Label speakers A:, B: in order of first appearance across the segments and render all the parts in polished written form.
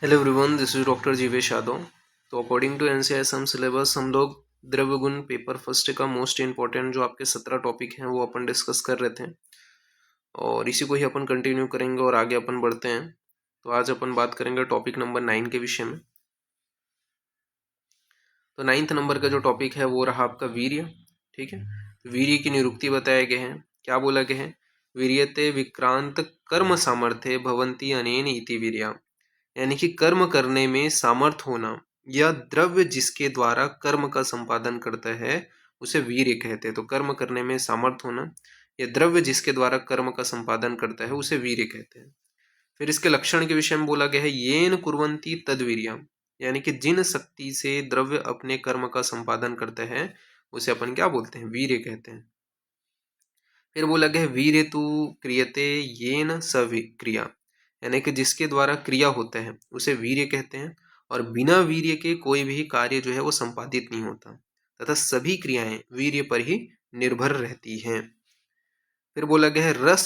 A: Hello everyone, this is doctor Jivesh Yadav. तो according to NCISM syllabus हम लोग द्रव्य गुण पेपर फर्स्ट का मोस्ट इंपॉर्टेंट जो आपके 17 टॉपिक हैं वो अपन डिस्कस कर रहे थे और इसी को ही अपन कंटिन्यू करेंगे और आगे अपन बढ़ते हैं। तो आज अपन बात करेंगे टॉपिक नंबर 9 के विषय में। तो 9th नंबर का जो टॉपिक है वो रहा आपका वीर्य। ठीक है, वीर्य की निरुक्ति बताए गए हैं। क्या बोला गया है? वीर्यते विक्रांत कर्म सामर्थ्य भवंती अनेन इति वीर्या, यानी कि कर्म करने में सामर्थ होना या द्रव्य जिसके द्वारा कर्म का संपादन करता है उसे वीर्य कहते हैं। तो कर्म करने में सामर्थ होना या द्रव्य जिसके द्वारा कर्म का संपादन करता है उसे वीर्य कहते हैं। फिर इसके लक्षण के विषय में बोला गया है येन कुर्वन्ति तद्वीर्यम, यानी कि जिन शक्ति से द्रव्य अपने कर्म का संपादन करते हैं उसे अपन क्या बोलते हैं? वीर्य कहते हैं। फिर बोला गया है वीर्य तु क्रियते येन सविक्रिया, यानी कि जिसके द्वारा क्रिया होता है उसे वीर्य कहते हैं और बिना वीर्य के कोई भी कार्य जो है वो संपादित नहीं होता तथा सभी क्रियाएं वीर्य पर ही निर्भर रहती हैं। फिर बोला गया है रस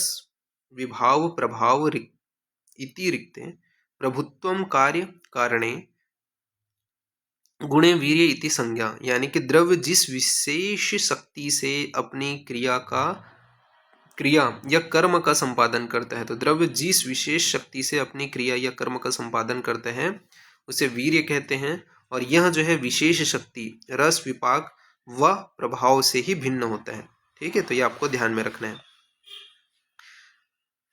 A: विभाव प्रभाव इति रिक्ते प्रभुत्वम कार्य कारणे गुणे वीर्य इति संज्ञा, यानी कि द्रव्य जिस विशेष शक्ति से अपनी क्रिया या कर्म का संपादन करता है, तो द्रव्य जिस विशेष शक्ति से अपनी क्रिया या कर्म का संपादन करते हैं उसे वीर्य कहते हैं। और यह जो है विशेष शक्ति रस विपाक व प्रभाव से ही भिन्न होता है। ठीक है, तो ये आपको ध्यान में रखना है।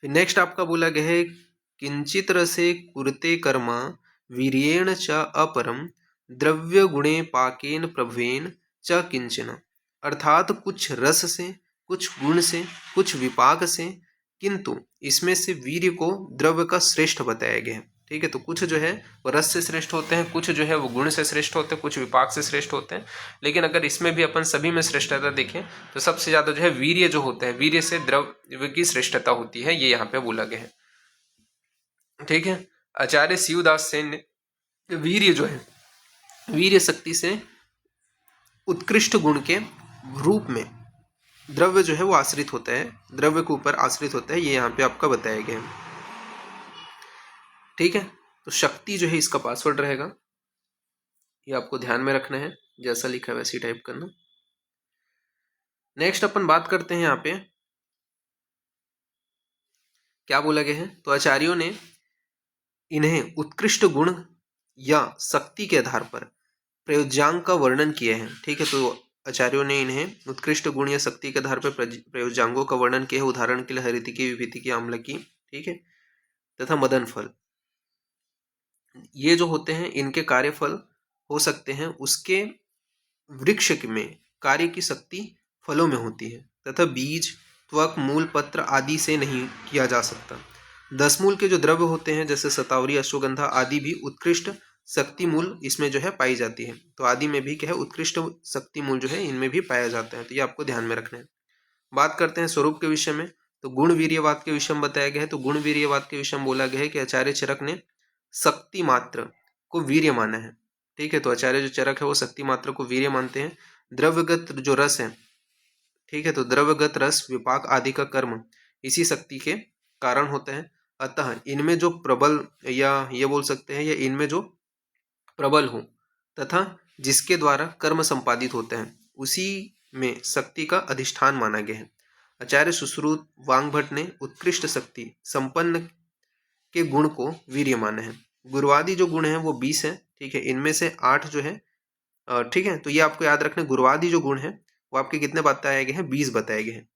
A: फिर नेक्स्ट आपका बोला गया है किंचित रसे कुरुते कर्मा वीर्येण च अपरम द्रव्य गुणे पाकेन प्रभवेन च किंचन, अर्थात कुछ रस से, कुछ गुण से, कुछ विपाक से, किंतु इसमें से वीर्य को द्रव्य का श्रेष्ठ बताया गया है। ठीक है, तो कुछ जो है वो रस से श्रेष्ठ होते हैं, कुछ जो है वो गुण से श्रेष्ठ होते हैं, कुछ विपाक से श्रेष्ठ होते हैं। लेकिन अगर इसमें भी अपन सभी में श्रेष्ठता देखें तो सबसे ज्यादा जो है वीर्य जो होता है, वीर्य से द्रव्य की श्रेष्ठता होती है, ये यहाँ पे बोला गया है। ठीक है, आचार्य शिवदास सेन ने वीर्य जो है वीर्य शक्ति से उत्कृष्ट गुण के रूप में द्रव्य जो है वो आश्रित होता है, द्रव्य के ऊपर आश्रित होता है, ये यहाँ पे आपका बताया गया है। ठीक है, तो शक्ति जो है इसका पासवर्ड रहेगा, ये आपको ध्यान में रखना है, जैसा लिखा है वैसे ही टाइप करना। नेक्स्ट अपन बात करते हैं यहाँ पे क्या बोला गया है। तो आचार्यों ने इन्हें उत्कृष्ट गुण या शक्ति के आधार पर प्रयोज्यांक का वर्णन किया है। ठीक है, तो आचार्यों ने इन्हें उत्कृष्ट गुण या शक्ति के आधार पर प्रयोज्यांगों का वर्णन किया है। उदाहरण के लिए हरितिकी, विभितिकी, आम्लकी, ठीक है, तथा मदन फल, ये जो होते हैं इनके कार्यफल हो सकते हैं, उसके वृक्ष में कार्य की शक्ति फलों में होती है तथा बीज, त्वक, मूल, पत्र आदि से नहीं किया जा सकता। 10 मूल के जो द्रव्य होते हैं जैसे शतावरी, अश्वगंधा आदि भी उत्कृष्ट शक्ति मूल इसमें जो है पाई जाती है। तो आदि में भी क्या है, उत्कृष्ट शक्ति मूल जो है इनमें भी पाया जाता है। तो ये आपको ध्यान में रखना है। बात करते हैं स्वरूप के विषय में। तो गुण वीर्यवाद के विषय में बताया गया है। तो गुण वीर्यवाद के विषय में बोला गया है कि आचार्य चरक ने शक्ति मात्र को वीर्य माना है। ठीक है, तो आचार्य जो चरक है वो शक्ति मात्र को वीर्य मानते हैं। द्रव्यगत जो रस है, ठीक है, तो द्रव्यगत रस विपाक आदि का कर्म इसी शक्ति के कारण होता है। अतः इनमें जो प्रबल, या ये बोल सकते हैं, या इनमें जो प्रबल हो तथा जिसके द्वारा कर्म संपादित होता है उसी में शक्ति का अधिष्ठान माना गया है। आचार्य सुश्रुत वांगभट्ट ने उत्कृष्ट शक्ति संपन्न के गुण को वीर्य माना है। गुरुवादी जो गुण है वो 20 है। ठीक है, इनमें से 8 जो है, ठीक है, तो ये आपको याद रखना, गुरुवादी जो गुण है वो आपके कितने बताए गए हैं? 20 बताए गए हैं।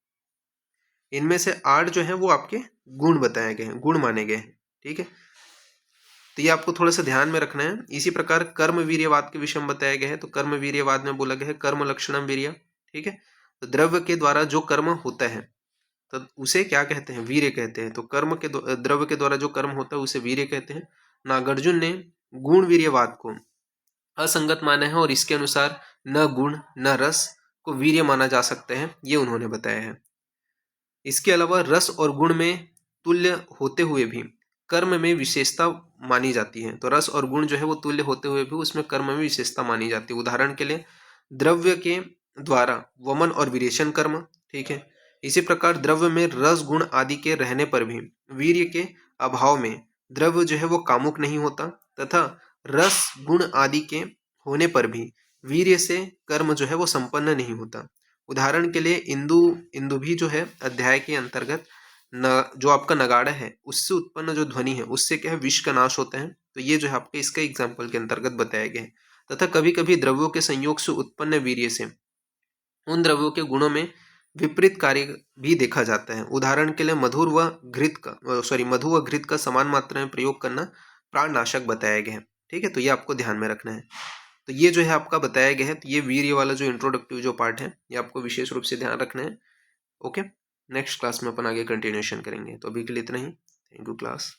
A: इनमें से 8 जो है वो आपके गुण बताए गए हैं, गुण माने गए हैं। ठीक है, तो ये आपको थोड़ा सा ध्यान में रखना है। इसी प्रकार कर्म वीर्यवाद के विषय में बताया गया है। तो कर्म वीर्यवाद में बोला गया है कर्म लक्षणम वीर्य। ठीक है, तो द्रव्य के द्वारा जो कर्म होता है तो उसे क्या कहते हैं? वीर्य कहते हैं। तो कर्म के द्रव्य के द्वारा जो कर्म होता है उसे वीर्य कहते हैं। नागार्जुन ने गुण वीर्यवाद को असंगत माना है और इसके अनुसार न गुण न रस को वीर्य माना जा सकता है, ये उन्होंने बताया है। इसके अलावा रस और गुण में तुल्य होते हुए भी कर्म में विशेषता मानी जाती है। तो रस और गुण जो है वो तुल्य होते हुए भी उसमें कर्म में विशेषता मानी जाती है। उदाहरण के लिए द्रव्य के द्वारा वमन और विरेचन कर्म। ठीक है, इसी प्रकार द्रव्य में रस गुण आदि के रहने पर भी वीर्य के अभाव में द्रव्य जो है वो कामुक नहीं होता तथा रस गुण आदि के होने पर भी वीर्य से कर्म जो है वो संपन्न नहीं होता। उदाहरण के लिए इंदु भी जो है अध्याय के अंतर्गत जो आपका नगाड़ा है उससे उत्पन्न जो ध्वनि है उससे क्या है विष का नाश होता है। तो ये जो है आपके इसका एग्जाम्पल के अंतर्गत बताया गया है। तथा कभी कभी द्रव्यों के संयोग से उत्पन्न वीर्य से उन द्रव्यों के गुणों में विपरीत कार्य भी देखा जाता है। उदाहरण के लिए मधु व घृत का समान मात्रा में प्रयोग करना प्राणनाशक बताया गया है। ठीक है, तो ये आपको ध्यान में रखना है। तो ये जो है आपका बताया गया है। तो ये वीर्य वाला जो इंट्रोडक्टिव जो पार्ट है ये आपको विशेष रूप से ध्यान रखना है। ओके, नेक्स्ट क्लास में अपन आगे कंटिन्यूएशन करेंगे। तो अभी के लिए इतना ही। Thank you class.